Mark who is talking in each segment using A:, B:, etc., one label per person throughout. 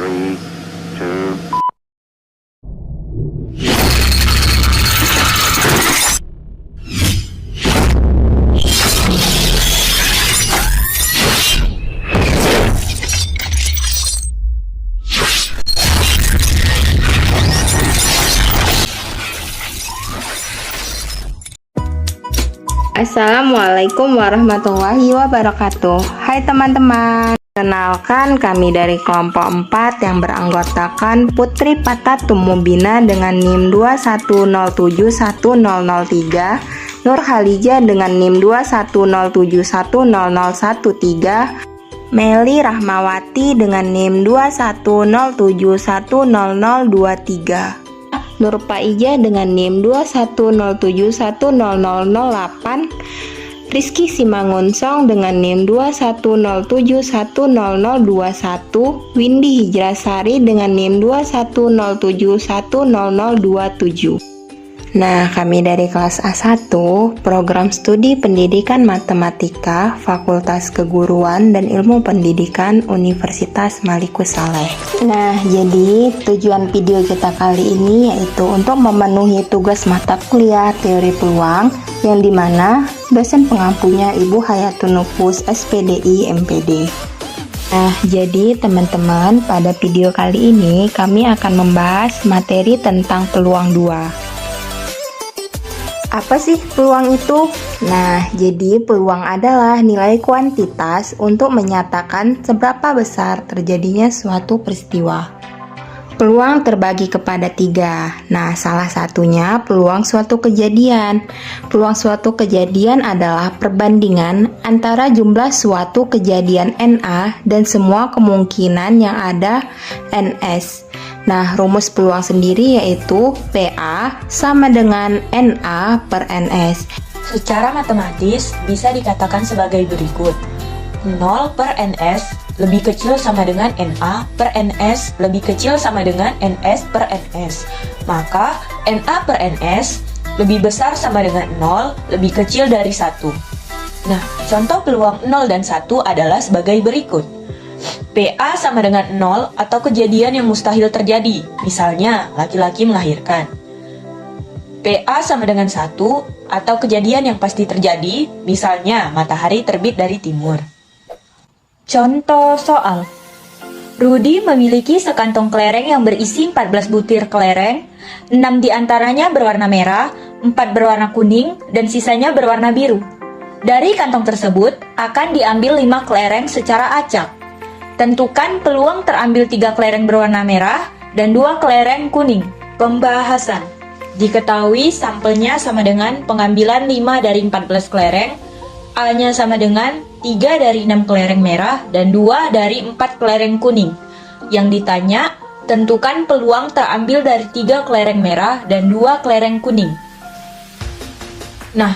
A: 3, 2.
B: Assalamualaikum warahmatullahi wabarakatuh. Hai teman-teman, kenalkan kami dari kelompok 4 yang beranggotakan Putri Patatum Mubina dengan NIM 210710003, Nur Halijah dengan NIM 210710013, Meli Rahmawati dengan NIM 210710023, Nur Paijah dengan NIM 210710008, Rizky Simangunsong dengan NIM 210710021, Windy Hijrasari dengan NIM 210710027. Nah, kami dari kelas A1, Program Studi Pendidikan Matematika, Fakultas Keguruan dan Ilmu Pendidikan Universitas Malikus Saleh. Nah, jadi tujuan video kita kali ini yaitu untuk memenuhi tugas mata kuliah teori peluang yang dimana dosen pengampunya Ibu Hayatun Nufus SPDI MPD. Nah, jadi teman-teman, pada video kali ini kami akan membahas materi tentang peluang 2. Apa sih peluang itu? Nah, jadi peluang adalah nilai kuantitas untuk menyatakan seberapa besar terjadinya suatu peristiwa. Peluang terbagi kepada 3. Nah, salah satunya peluang suatu kejadian. Peluang suatu kejadian adalah perbandingan antara jumlah suatu kejadian NA dan semua kemungkinan yang ada NS. Nah, rumus peluang sendiri yaitu PA sama dengan NA per NS.
C: Secara matematis bisa dikatakan sebagai berikut. 0 per NS lebih kecil sama dengan NA per NS lebih kecil sama dengan NS per NS. Maka NA per NS lebih besar sama dengan 0 lebih kecil dari 1. Nah, contoh peluang 0 dan 1 adalah sebagai berikut. PA sama dengan 0 atau kejadian yang mustahil terjadi, misalnya laki-laki melahirkan. PA sama dengan 1 atau kejadian yang pasti terjadi, misalnya matahari terbit dari timur. Contoh soal. Rudi memiliki sekantong kelereng yang berisi 14 butir kelereng, 6 diantaranya berwarna merah, 4 berwarna kuning, dan sisanya berwarna biru. Dari kantong tersebut akan diambil 5 kelereng secara acak. Tentukan peluang terambil 3 kelereng berwarna merah dan 2 kelereng kuning. Pembahasan. Diketahui sampelnya sama dengan pengambilan 5 dari 14 kelereng, A-nya sama dengan 3 dari 6 kelereng merah dan 2 dari 4 kelereng kuning. Yang ditanya, tentukan peluang terambil dari 3 kelereng merah dan 2 kelereng kuning. Nah,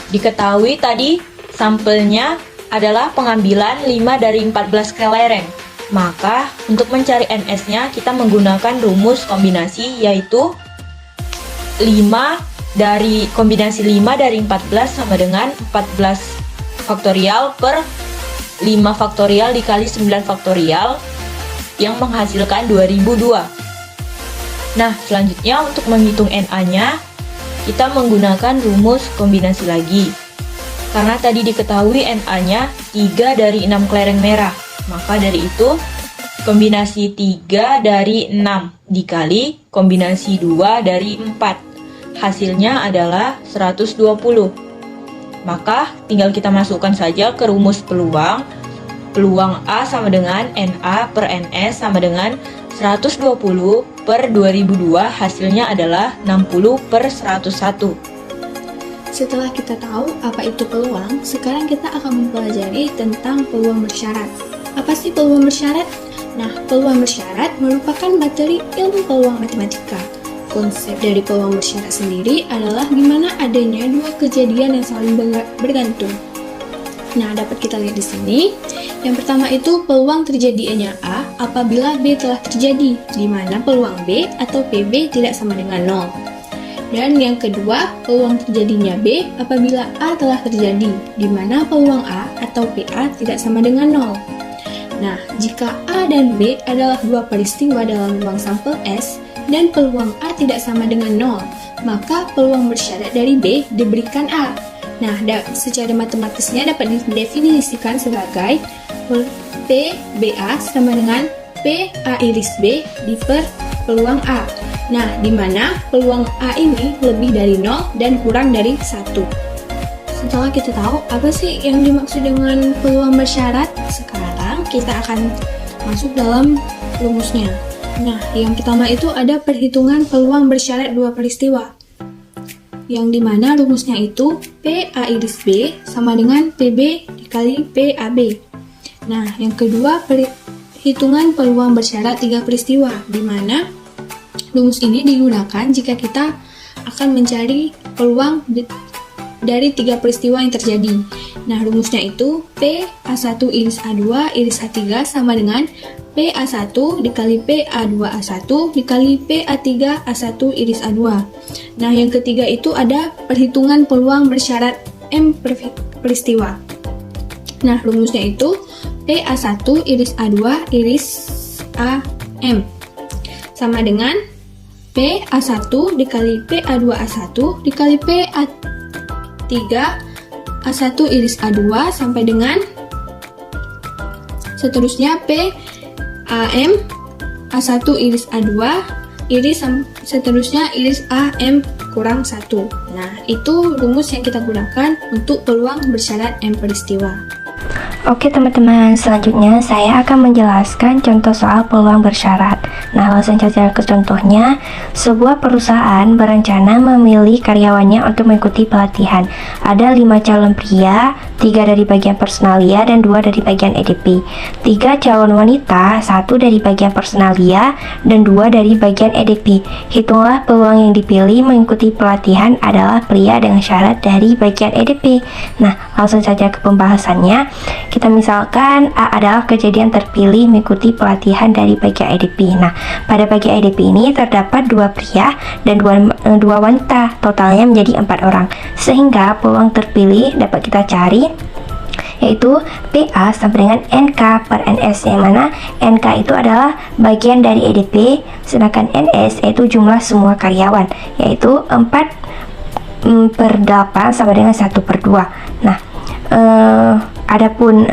C: diketahui tadi sampelnya adalah pengambilan 5 dari 14 kelereng. Maka, untuk mencari NS-nya kita menggunakan rumus kombinasi yaitu 5 dari 14 sama dengan 14 faktorial per 5 faktorial dikali 9 faktorial yang menghasilkan 2002. Nah, selanjutnya untuk menghitung NA-nya kita menggunakan rumus kombinasi lagi. Karena tadi diketahui NA-nya 3 dari 6 kelereng merah, maka dari itu kombinasi 3 dari 6 dikali kombinasi 2 dari 4. Hasilnya adalah 120. Maka tinggal kita masukkan saja ke rumus peluang. Peluang A sama dengan NA per NS sama dengan 120 per 2002, hasilnya adalah 60 per 101.
D: Setelah kita tahu apa itu peluang, sekarang kita akan mempelajari tentang peluang bersyarat. Apa sih peluang bersyarat? Nah, peluang bersyarat merupakan materi ilmu peluang matematika. Konsep dari peluang bersyarat sendiri adalah gimana adanya dua kejadian yang saling bergantung. Nah, dapat kita lihat di sini. Yang pertama itu peluang terjadinya A apabila B telah terjadi, di mana peluang B atau PB tidak sama dengan 0. Dan yang kedua, peluang terjadinya B apabila A telah terjadi, di mana peluang A atau PA tidak sama dengan 0. Nah, jika A dan B adalah dua peristiwa dalam ruang sampel S dan peluang A tidak sama dengan 0, maka peluang bersyarat dari B diberikan A. Nah, secara matematisnya dapat didefinisikan sebagai PBA sama dengan P A iris B diper peluang A. Nah, di mana peluang A ini lebih dari 0 dan kurang dari 1. Setelah kita tahu apa sih yang dimaksud dengan peluang bersyarat, sekarang kita akan masuk dalam rumusnya. Nah, yang pertama itu ada perhitungan peluang bersyarat dua peristiwa. Yang dimana rumusnya itu P A iris B sama dengan PB dikali PAB. Nah, yang kedua perhitungan peluang bersyarat tiga peristiwa, di mana rumus ini digunakan jika kita akan mencari peluang dari tiga peristiwa yang terjadi. Nah, rumusnya itu P A1 iris A2 iris A3 sama dengan P A1 dikali P A2 A1 dikali P A3 A1 iris A2. Nah, yang ketiga itu ada perhitungan peluang bersyarat M peristiwa. Nah, rumusnya itu P A1 iris A2 iris AM sama dengan P A1 dikali P A2 A1 dikali P A3 A1 iris A2 sampai dengan seterusnya P AM A1 iris A2 iris seterusnya iris AM kurang 1. Nah, itu rumus yang kita gunakan untuk peluang bersyarat M peristiwa.
E: Oke teman-teman, selanjutnya saya akan menjelaskan contoh soal peluang bersyarat. Nah, langsung saja ke contohnya. Sebuah perusahaan berencana memilih karyawannya untuk mengikuti pelatihan. Ada 5 calon pria, 3 dari bagian personalia dan 2 dari bagian EDP. 3 calon wanita, 1 dari bagian personalia dan 2 dari bagian EDP. Hitunglah peluang yang dipilih mengikuti pelatihan adalah pria dengan syarat dari bagian EDP. Nah, langsung saja ke pembahasannya. Kita misalkan A adalah kejadian terpilih mengikuti pelatihan dari bagian EDP. Nah, pada bagian EDP ini terdapat 2 pria dan 2 wanita, totalnya menjadi 4 orang. Sehingga peluang terpilih dapat kita cari yaitu PA sama dengan NK per NS, yang mana NK itu adalah bagian dari EDP, sedangkan NS yaitu jumlah semua karyawan, yaitu 4/8 sama dengan 1/2. Nah, adapun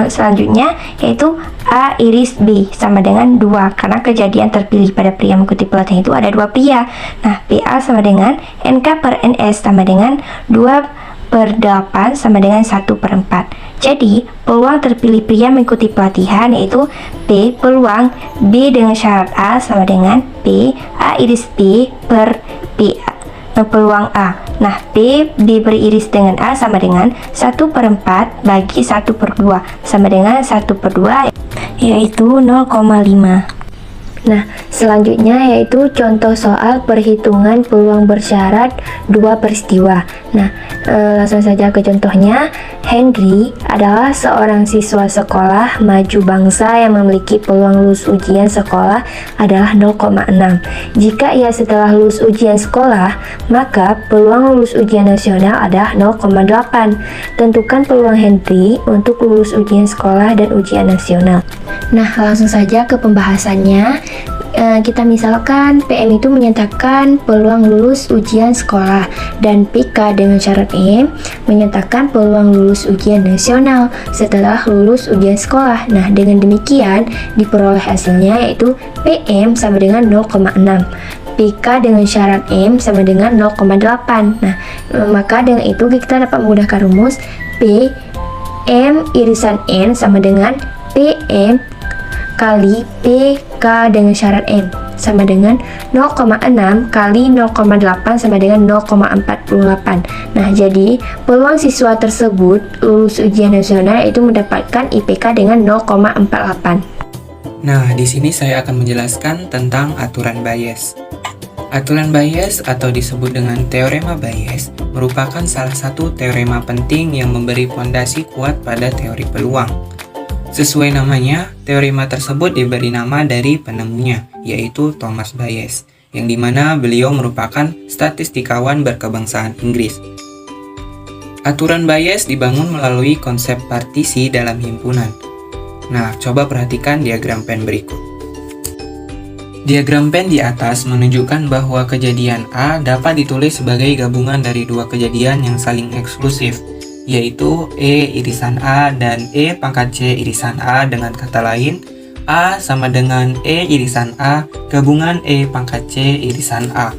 E: selanjutnya yaitu A iris B sama dengan 2, karena kejadian terpilih pada pria mengikuti pelatihan itu ada 2 pria. Nah, PA sama dengan NK per NS sama dengan 2/8 sama dengan 1/4. Jadi, peluang terpilih pria mengikuti pelatihan yaitu P peluang B dengan syarat A sama dengan P A iris B per P peluang A. Nah, B beriris dengan A sama dengan 1/4 bagi 1/2 sama dengan 1/2, yaitu 0,5. Nah, selanjutnya yaitu contoh soal perhitungan peluang bersyarat dua peristiwa. Nah, langsung saja ke contohnya. Henry adalah seorang siswa sekolah maju bangsa yang memiliki peluang lulus ujian sekolah adalah 0,6. Jika ia setelah lulus ujian sekolah, maka peluang lulus ujian nasional adalah 0,8. Tentukan peluang Henry untuk lulus ujian sekolah dan ujian nasional. Nah, langsung saja ke pembahasannya. Kita misalkan PM itu menyatakan peluang lulus ujian sekolah dan PK dengan syarat M menyatakan peluang lulus ujian nasional setelah lulus ujian sekolah. Nah, dengan demikian diperoleh hasilnya yaitu PM sama dengan 0,6. PK dengan syarat M sama dengan 0,8. Nah, maka dengan itu kita dapat menggunakan rumus P M irisan N sama dengan PM kali PK dengan syarat M sama dengan 0,6 kali 0,8 sama dengan 0,48. Nah, jadi peluang siswa tersebut lulus ujian nasional itu mendapatkan IPK dengan 0,48.
F: Nah, di sini saya akan menjelaskan tentang aturan Bayes. Aturan Bayes atau disebut dengan teorema Bayes merupakan salah satu teorema penting yang memberi fondasi kuat pada teori peluang. Sesuai namanya, teorema tersebut diberi nama dari penemunya, yaitu Thomas Bayes, yang dimana beliau merupakan statistikawan berkebangsaan Inggris. Aturan Bayes dibangun melalui konsep partisi dalam himpunan. Nah, coba perhatikan diagram pen berikut. Diagram pen di atas menunjukkan bahwa kejadian A dapat ditulis sebagai gabungan dari dua kejadian yang saling eksklusif, yaitu E irisan A dan E pangkat C irisan A. Dengan kata lain, A sama dengan E irisan A gabungan E pangkat C irisan A.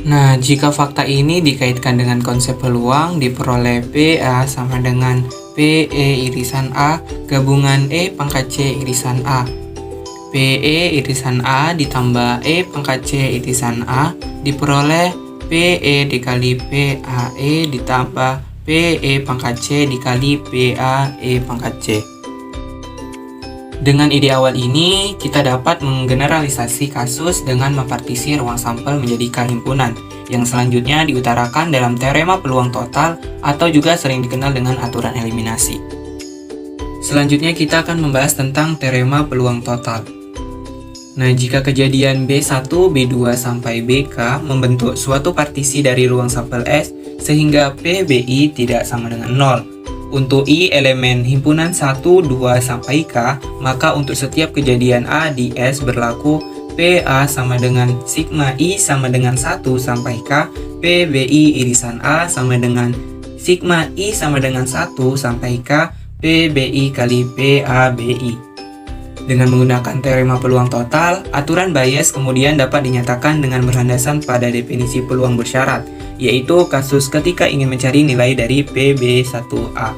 F: Nah, jika fakta ini dikaitkan dengan konsep peluang, diperoleh PA sama dengan PE irisan A gabungan E pangkat C irisan A. PE irisan A ditambah E pangkat C irisan A diperoleh PE dikali PAE ditambah PE pangkat C dikali PAE pangkat C. Dengan ide awal ini, kita dapat menggeneralisasi kasus dengan mempartisi ruang sampel menjadi K-himpunan, yang selanjutnya diutarakan dalam teorema peluang total atau juga sering dikenal dengan aturan eliminasi. Selanjutnya kita akan membahas tentang teorema peluang total. Nah, jika kejadian B1, B2, sampai BK membentuk suatu partisi dari ruang sampel S sehingga PBI tidak sama dengan 0. Untuk I elemen himpunan 1, 2, sampai K, maka untuk setiap kejadian A di S berlaku PA sama dengan sigma I sama dengan 1 sampai K, PBI irisan A sama dengan sigma I sama dengan 1 sampai K, PBI kali PABI. Dengan menggunakan teorema peluang total, aturan Bayes kemudian dapat dinyatakan dengan berlandasan pada definisi peluang bersyarat, yaitu kasus ketika ingin mencari nilai dari PB1A.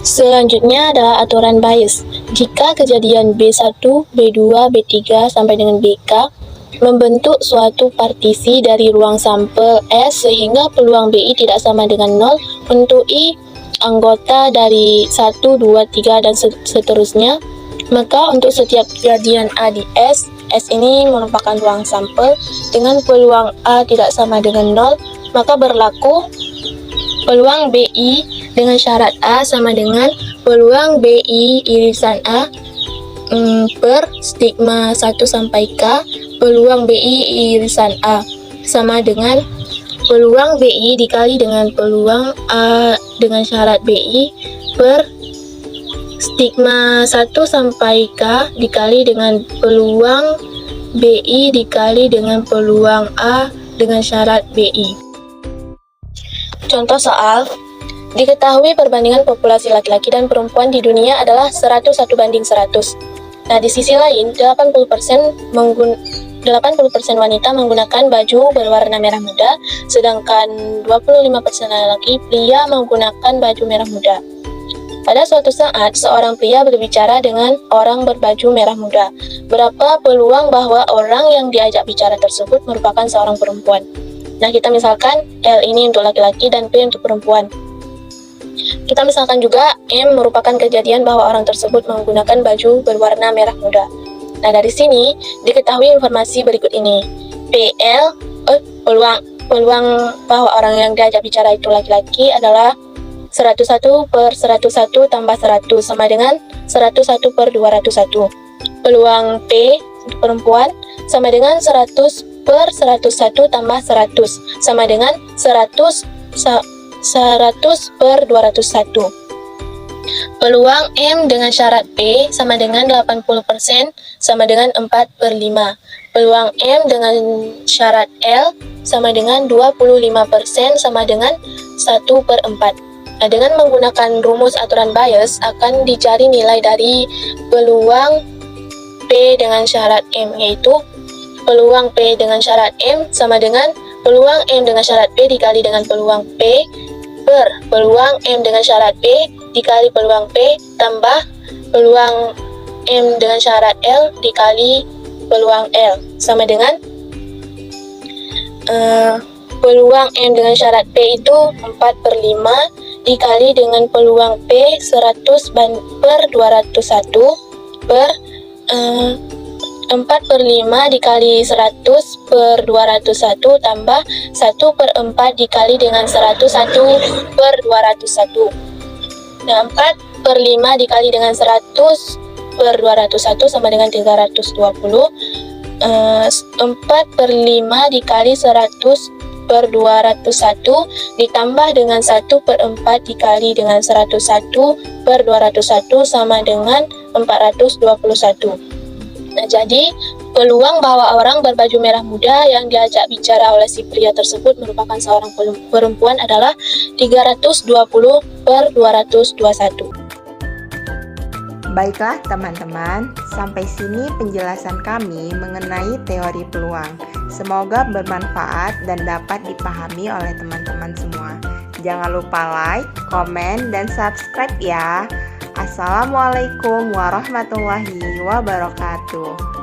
G: Selanjutnya adalah aturan Bayes. Jika kejadian B1, B2, B3 sampai dengan BK membentuk suatu partisi dari ruang sampel S sehingga peluang BI tidak sama dengan 0, untuk I anggota dari 1, 2, 3, dan seterusnya, maka untuk setiap kejadian A di S ini merupakan ruang sampel dengan peluang A tidak sama dengan 0, maka berlaku peluang BI dengan syarat A sama dengan peluang BI irisan A per stigma 1 sampai K, peluang BI irisan A sama dengan peluang BI dikali dengan peluang A dengan syarat BI per stigma 1 sampai K dikali dengan peluang BI dikali dengan peluang A dengan syarat BI. Contoh soal, diketahui perbandingan populasi laki-laki dan perempuan di dunia adalah 101 banding 100. Nah, di sisi lain, 80% wanita menggunakan baju berwarna merah muda, sedangkan 25% laki pria menggunakan baju merah muda. Pada suatu saat, seorang pria berbicara dengan orang berbaju merah muda. Berapa peluang bahwa orang yang diajak bicara tersebut merupakan seorang perempuan? Nah, kita misalkan L ini untuk laki-laki dan P untuk perempuan. Kita misalkan juga M merupakan kejadian bahwa orang tersebut menggunakan baju berwarna merah muda. Nah, dari sini diketahui informasi berikut ini. Peluang bahwa orang yang diajak bicara itu laki-laki adalah 101 per 101 tambah 100 sama dengan 101 per 201. Peluang P untuk perempuan sama dengan 100 per 101 tambah 100 sama dengan 100 per 201. Peluang M dengan syarat P sama dengan 80% sama dengan 4 per 5. Peluang M dengan syarat L sama dengan 25% sama dengan 1 per 4. Nah, dengan menggunakan rumus aturan Bayes akan dicari nilai dari peluang P dengan syarat M, yaitu peluang P dengan syarat M sama dengan peluang M dengan syarat P dikali dengan peluang P per peluang M dengan syarat P dikali peluang P tambah peluang M dengan syarat L dikali peluang L sama dengan peluang M dengan syarat P itu 4 per 5 dikali dengan peluang P 100 per 201 per 4 per 5 dikali 100 per 201 tambah 1 per 4 dikali dengan 101 per 201. Nah, 4 per 5 dikali dengan 100 per 201 sama dengan 320. 4 per 5 dikali 100 per 201 ditambah dengan 1 per 4 dikali dengan 101 per 201 sama dengan 421. Nah, jadi peluang bahwa orang berbaju merah muda yang diajak bicara oleh si pria tersebut merupakan seorang perempuan adalah 320 per 221.
B: Baiklah teman-teman, sampai sini penjelasan kami mengenai teori peluang. Semoga bermanfaat dan dapat dipahami oleh teman-teman semua. Jangan lupa like, komen, dan subscribe ya. Assalamualaikum warahmatullahi wabarakatuh.